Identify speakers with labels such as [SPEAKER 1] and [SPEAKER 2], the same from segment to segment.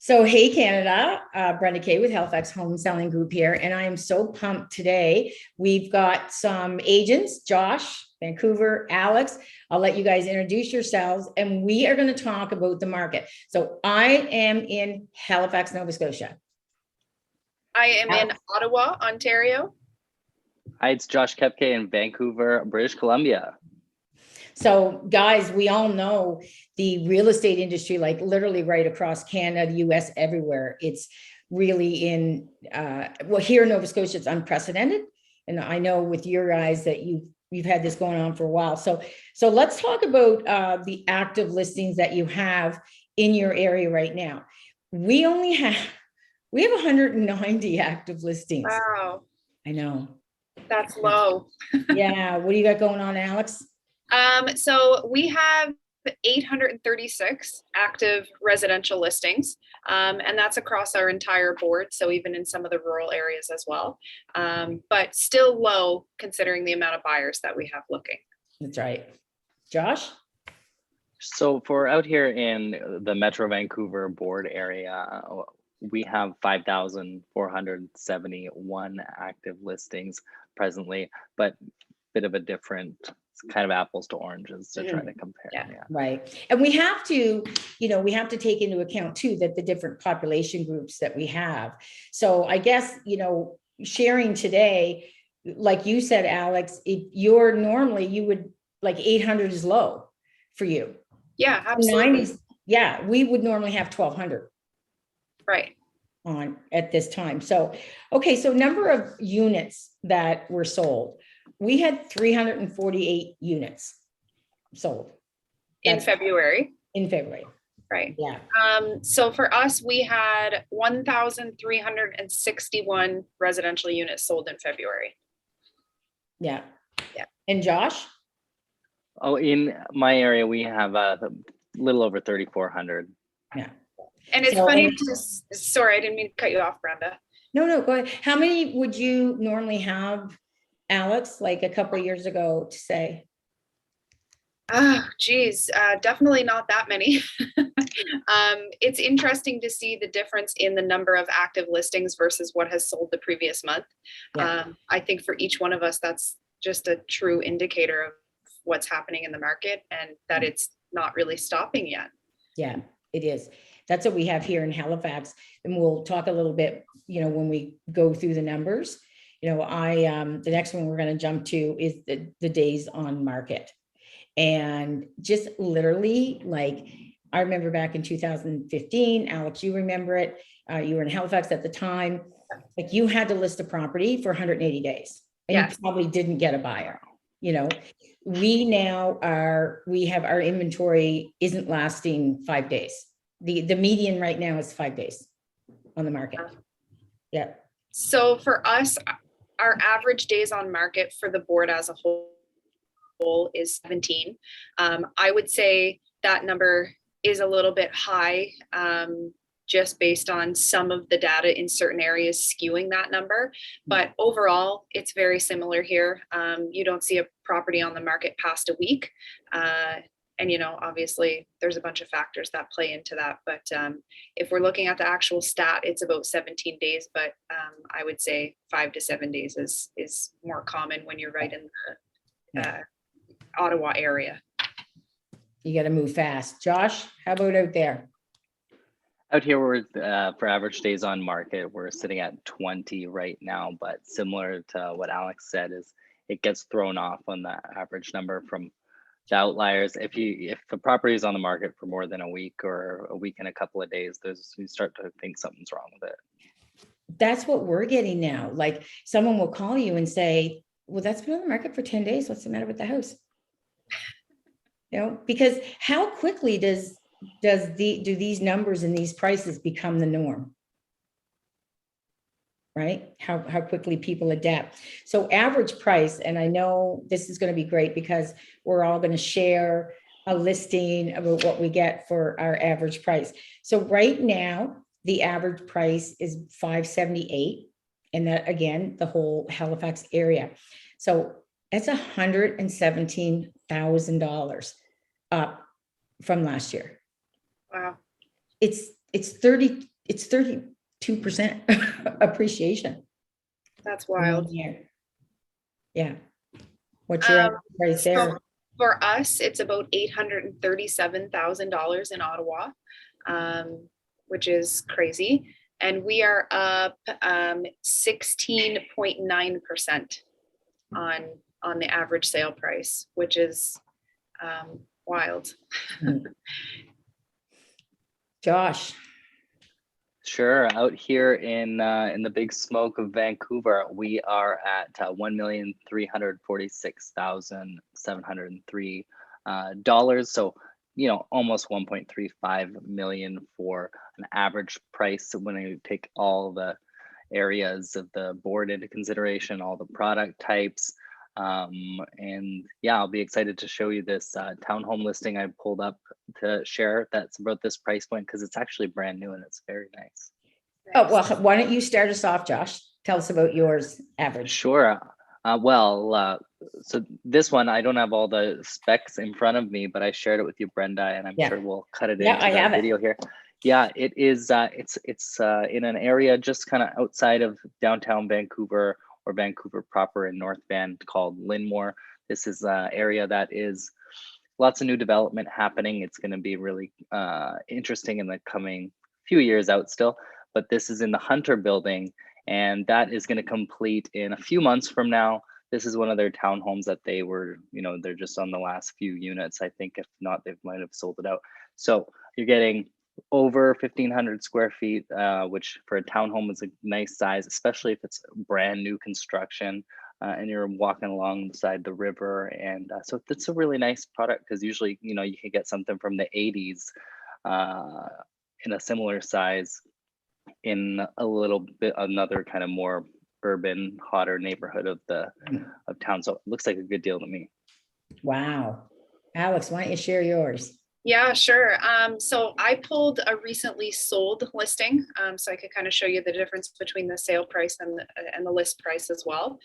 [SPEAKER 1] So, hey, Canada, Brenda K with Halifax Home Selling Group here. And I am so pumped today. We've got some agents, Josh, Vancouver, Alex. I'll let you guys introduce yourselves. And we are going to talk about the market. So, I am in Halifax, Nova Scotia.
[SPEAKER 2] I am in Ottawa, Ontario.
[SPEAKER 3] Hi, it's Josh Kepke in Vancouver, British Columbia.
[SPEAKER 1] So, guys, we all know the real estate industry, like literally right across Canada, the US, everywhere. It's really here in Nova Scotia, it's unprecedented. And I know with your guys that you've had this going on for a while. So let's talk about the active listings that you have in your area right now. We have 190 active listings.
[SPEAKER 2] Wow.
[SPEAKER 1] I know.
[SPEAKER 2] That's low.
[SPEAKER 1] Yeah. What do you got going on, Alex?
[SPEAKER 2] So we have 836 active residential listings, and that's across our entire board. So even in some of the rural areas as well, but still low considering the amount of buyers that we have looking.
[SPEAKER 1] That's right. Josh?
[SPEAKER 3] So for out here in the Metro Vancouver board area, we have 5,471 active listings presently, but bit of a different kind of apples to oranges to try to compare.
[SPEAKER 1] Yeah. Right. And we have to take into account too, that the different population groups that we have. So I guess, sharing today, like you said, Alex, if you're normally, you would like 800 is low for you.
[SPEAKER 2] Yeah, absolutely.
[SPEAKER 1] 90s, yeah, we would normally have 1,200.
[SPEAKER 2] Right.
[SPEAKER 1] On at this time. So, okay. So number of units that were sold. We had 348 units sold
[SPEAKER 2] in February.
[SPEAKER 1] In February.
[SPEAKER 2] Right.
[SPEAKER 1] Yeah.
[SPEAKER 2] So for us, we had 1,361 residential units sold in February.
[SPEAKER 1] Yeah.
[SPEAKER 2] Yeah.
[SPEAKER 1] And Josh?
[SPEAKER 3] Oh, in my area, we have a little over 3,400.
[SPEAKER 1] Yeah.
[SPEAKER 2] And it's funny sorry, I didn't mean to cut you off, Brenda.
[SPEAKER 1] No, go ahead. How many would you normally have, Alex, like a couple of years ago, to say?
[SPEAKER 2] Oh, geez, definitely not that many. It's interesting to see the difference in the number of active listings versus what has sold the previous month. Yeah. I think for each one of us, that's just a true indicator of what's happening in the market and that it's not really stopping yet.
[SPEAKER 1] Yeah, it is. That's what we have here in Halifax. And we'll talk a little bit, when we go through the numbers. The next one we're going to jump to is the days on market. And just literally, like, I remember back in 2015, Alex, you remember it. You were in Halifax at the time. Like, you had to list a property for 180 days. And yes. You probably didn't get a buyer. We have our inventory isn't lasting 5 days. The median right now is 5 days on the market. Yeah.
[SPEAKER 2] So for us, our average days on market for the board as a whole is 17. I would say that number is a little bit high, just based on some of the data in certain areas skewing that number. But overall, it's very similar here. You don't see a property on the market past a week. And, obviously there's a bunch of factors that play into that. But if we're looking at the actual stat, it's about 17 days. But I would say 5 to 7 days is more common when you're right in the Ottawa area.
[SPEAKER 1] You got to move fast. Josh, how about out there?
[SPEAKER 3] Out here, we're for average days on market, we're sitting at 20 right now. But similar to what Alex said, is it gets thrown off on the average number from the outliers. If the property is on the market for more than a week or a week and a couple of days, you start to think something's wrong with it.
[SPEAKER 1] That's what we're getting now. Like, someone will call you and say, well, that's been on the market for 10 days. What's the matter with the house? Because how quickly do these numbers and these prices become the norm? Right? How quickly people adapt. So average price, and I know this is going to be great because we're all going to share a listing about what we get for our average price. So right now, the average price is $578, and that, again, the whole Halifax area. So that's $117,000 up from last year.
[SPEAKER 2] Wow.
[SPEAKER 1] It's 30 it's 32% appreciation.
[SPEAKER 2] That's
[SPEAKER 1] in
[SPEAKER 2] wild.
[SPEAKER 1] 1 year. Yeah. What's your average price there?
[SPEAKER 2] So for us, it's about $837,000 in Ottawa, which is crazy. And we are up 16.9% on the average sale price, which is wild.
[SPEAKER 1] Josh.
[SPEAKER 3] Sure. Out here in the big smoke of Vancouver, we are at $1,346,703 dollars. So, almost 1.35 million for an average price when you take all the areas of the board into consideration, all the product types. And yeah, I'll be excited to show you this townhome listing I pulled up to share that's about this price point, because it's actually brand new and it's very nice.
[SPEAKER 1] Oh, well, why don't you start us off, Josh? Tell us about yours average.
[SPEAKER 3] Sure. So this one, I don't have all the specs in front of me, but I shared it with you, Brenda, and I'm sure we'll cut it into the video here. Yeah, it is. It's in an area just kind of outside of downtown Vancouver, or Vancouver proper in North Van, called Linmore. This is an area that is lots of new development happening. It's going to be really interesting in the coming few years out still, but this is in the Hunter building, and that is going to complete in a few months from now. This is one of their townhomes that they were, they're just on the last few units. I think if not, they might have sold it out. So you're getting over 1,500 square feet, which for a townhome is a nice size, especially if it's brand new construction and you're walking along beside the river. And so it's a really nice product, because usually, you can get something from the 80s in a similar size in a little bit another kind of more urban, hotter neighborhood of town. So it looks like a good deal to me.
[SPEAKER 1] Wow. Alex, why don't you share yours?
[SPEAKER 2] Yeah, sure. So I pulled a recently sold listing, so I could kind of show you the difference between the sale price and the list price as well.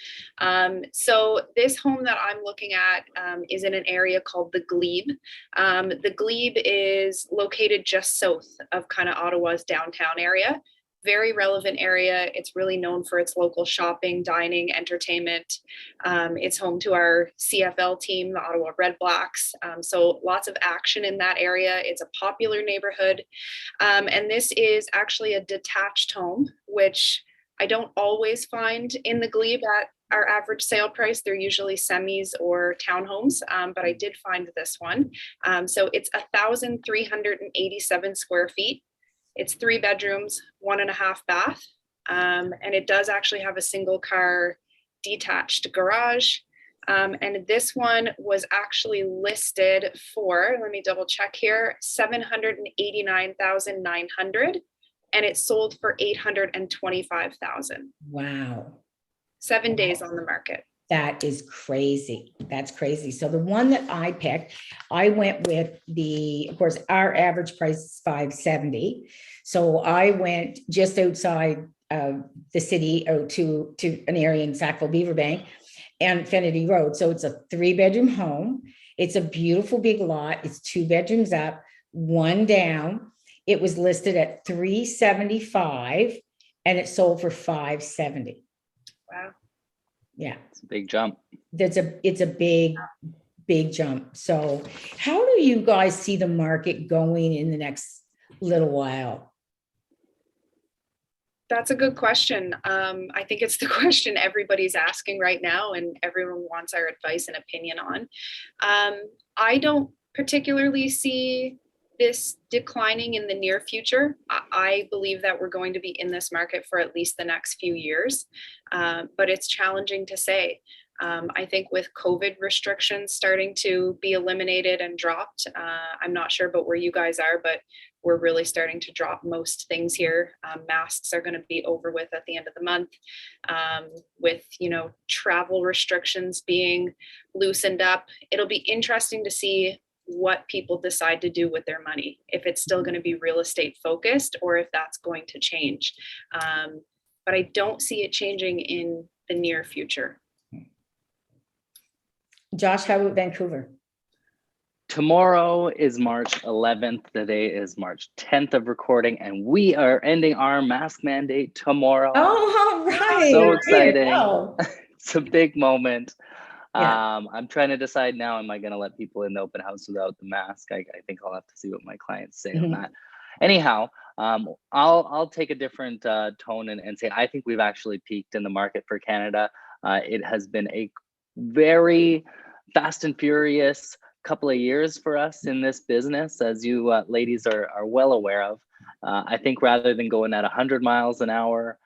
[SPEAKER 2] So this home that I'm looking at is in an area called the Glebe. The Glebe is located just south of kind of Ottawa's downtown area. Very relevant area. It's really known for its local shopping, dining, entertainment. It's home to our CFL team, the Ottawa Red Blacks. So lots of action in that area. It's a popular neighborhood. And this is actually a detached home, which I don't always find in the Glebe at our average sale price. They're usually semis or townhomes, but I did find this one. So it's 1,387 square feet. It's 3 bedrooms, 1.5 bath, and it does actually have a single car detached garage. And this one was actually listed for, let me double check here, $789,900, and it sold for $825,000.
[SPEAKER 1] Wow.
[SPEAKER 2] 7 days on the market.
[SPEAKER 1] That is crazy. That's crazy. So the one that I picked, I went with of course, our average price is $570. So I went just outside of the city, out to an area in Sackville Beaverbank and Fenity Road. So it's a 3-bedroom home. It's a beautiful big lot. It's 2 bedrooms up, 1 down. It was listed at $375 and it sold for $570.
[SPEAKER 2] Wow.
[SPEAKER 1] Yeah.
[SPEAKER 3] It's a big jump.
[SPEAKER 1] It's a big jump. So how do you guys see the market going in the next little while?
[SPEAKER 2] That's a good question. I think it's the question everybody's asking right now, and everyone wants our advice and opinion on. I don't particularly see this declining in the near future. I believe that we're going to be in this market for at least the next few years, but it's challenging to say. I think with COVID restrictions starting to be eliminated and dropped, I'm not sure about where you guys are, but we're really starting to drop most things here. Masks are going to be over with at the end of the month, with, travel restrictions being loosened up. It'll be interesting to see what people decide to do with their money, if it's still going to be real estate focused or if that's going to change. But I don't see it changing in the near future.
[SPEAKER 1] Josh, how about Vancouver?
[SPEAKER 3] tomorrow is March 11th. Today is March 10th of recording, and we are ending our mask mandate tomorrow.
[SPEAKER 1] Oh, all right.
[SPEAKER 3] So
[SPEAKER 1] There you
[SPEAKER 3] exciting.
[SPEAKER 1] go.
[SPEAKER 3] It's a big moment.
[SPEAKER 1] Yeah.
[SPEAKER 3] I'm trying to decide now, am I going to let people in the open house without the mask? I think I'll have to see what my clients say on
[SPEAKER 1] Mhm.
[SPEAKER 3] that. Anyhow, I'll take a different tone and say I think we've actually peaked in the market for Canada. It has been a very fast and furious couple of years for us in this business, as you ladies are well aware of. I think rather than going at 100 miles an hour,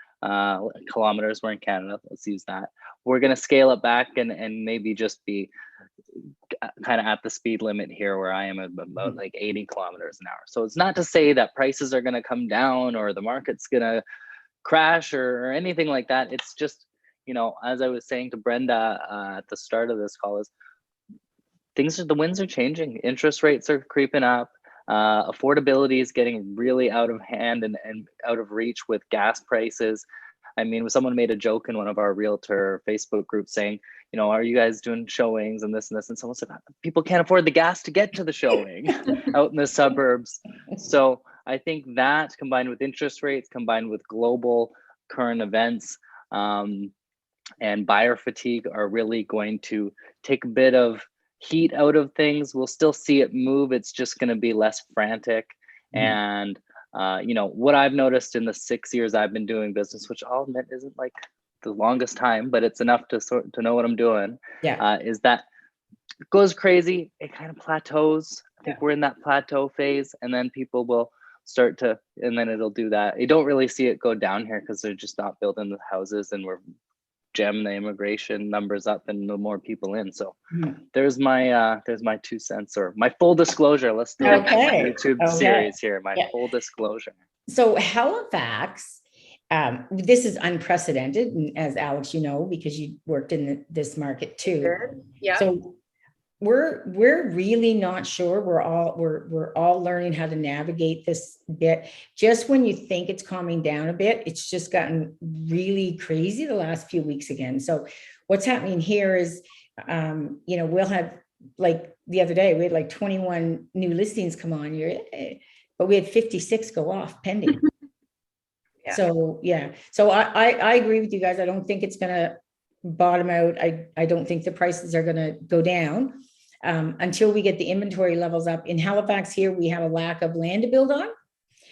[SPEAKER 3] kilometers, we're in Canada, let's use that. We're going to scale it back and maybe just be kind of at the speed limit here, where I am about like 80 kilometers an hour. So it's not to say that prices are going to come down or the market's going to crash or anything like that. It's just, you know, as I was saying to Brenda at the start of this call, is the winds are changing. Interest rates are creeping up. Affordability is getting really out of hand and out of reach with gas prices. I mean, someone made a joke in one of our realtor Facebook groups saying, you know, are you guys doing showings and this and this? And someone said, people can't afford the gas to get to the showing out in the suburbs. So I think that, combined with interest rates, combined with global current events, and buyer fatigue, are really going to take a bit of heat out of things. We'll still see it move. It's just going to be less frantic. And you know, what I've noticed in the 6 years I've been doing business, which I'll admit isn't like the longest time, but it's enough to know what I'm doing,
[SPEAKER 1] Yeah.
[SPEAKER 3] is that it goes crazy, it kind of plateaus. I think we're in that plateau phase, and then people will start to, and then it'll do that. You don't really see it go down here because they're just not building the houses, and we're jamming the immigration numbers up and no more people in. So there's my 2 cents, or my full disclosure. Let's do a YouTube series here. My full disclosure.
[SPEAKER 1] So Halifax, this is unprecedented, and as Alex, you know, because you worked in this market too.
[SPEAKER 2] Sure. Yeah.
[SPEAKER 1] So we're really not sure. We're all learning how to navigate this bit. Just when you think it's calming down a bit, it's just gotten really crazy the last few weeks again. So what's happening here is, you know, we'll have, like the other day, we had like 21 new listings come on here, but we had 56 go off pending.
[SPEAKER 2] Yeah.
[SPEAKER 1] So yeah, so I agree with you guys. I don't think it's gonna bottom out. I don't think the prices are gonna go down until we get the inventory levels up. In Halifax here, we have a lack of land to build on,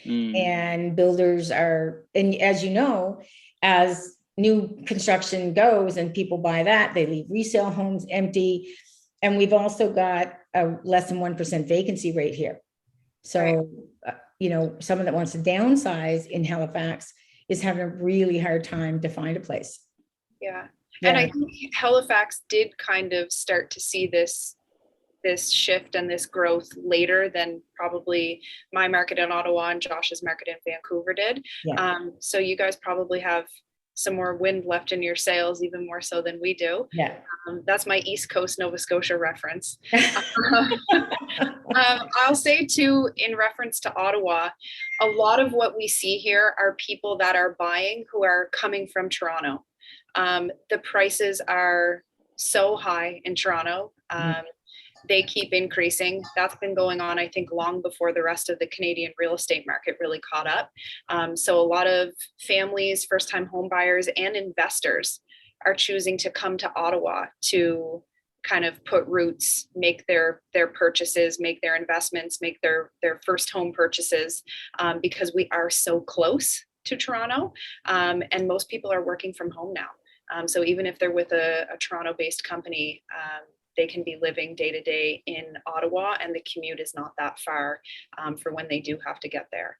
[SPEAKER 1] and builders are, and as you know, as new construction goes and people buy that, they leave resale homes empty. And we've also got a less than 1% vacancy rate here. So, you know, someone that wants to downsize in Halifax is having a really hard time to find a place.
[SPEAKER 2] Yeah. And I think Halifax did kind of start to see this shift and this growth later than probably my market in Ottawa and Josh's market in Vancouver did.
[SPEAKER 1] Yeah.
[SPEAKER 2] So you guys probably have some more wind left in your sails, even more so than we do.
[SPEAKER 1] Yeah.
[SPEAKER 2] That's my East Coast Nova Scotia reference. I'll say too, in reference to Ottawa, a lot of what we see here are people that are buying who are coming from Toronto. The prices are so high in Toronto. They keep increasing. That's been going on, I think, long before the rest of the Canadian real estate market really caught up. So a lot of families, first-time home buyers, and investors are choosing to come to Ottawa to kind of put roots, make their purchases, make their investments, make their first home purchases, because we are so close to Toronto, and most people are working from home now. So even if they're with a Toronto-based company, they can be living day to day in Ottawa, and the commute is not that far for when they do have to get there.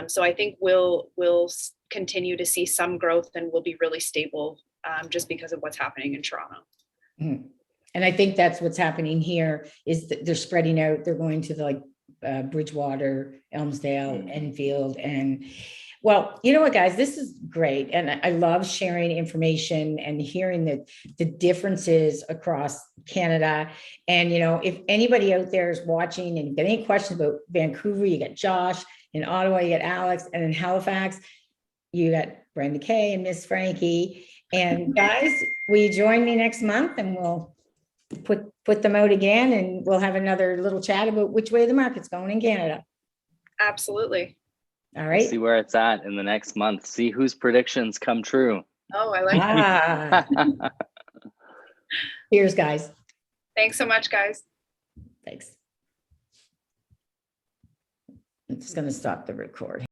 [SPEAKER 2] So I think we'll continue to see some growth, and we'll be really stable just because of what's happening in Toronto.
[SPEAKER 1] And I think that's what's happening here, is that they're spreading out. They're going to the Bridgewater, Elmsdale, Enfield, and well, you know what, guys, this is great. And I love sharing information and hearing the differences across Canada. And, you know, if anybody out there is watching and you've got any questions about Vancouver, you got Josh. In Ottawa, you got Alex. And in Halifax, you got Brenda K and Miss Frankie. And guys, will you join me next month, and we'll put them out again, and we'll have another little chat about which way the market's going in Canada.
[SPEAKER 2] Absolutely.
[SPEAKER 1] All
[SPEAKER 3] We'll
[SPEAKER 1] right.
[SPEAKER 3] see where it's at in the next month. See whose predictions come true.
[SPEAKER 2] Oh, I like that.
[SPEAKER 1] Cheers, guys.
[SPEAKER 2] Thanks so much, guys.
[SPEAKER 1] Thanks. I'm just going to stop the record.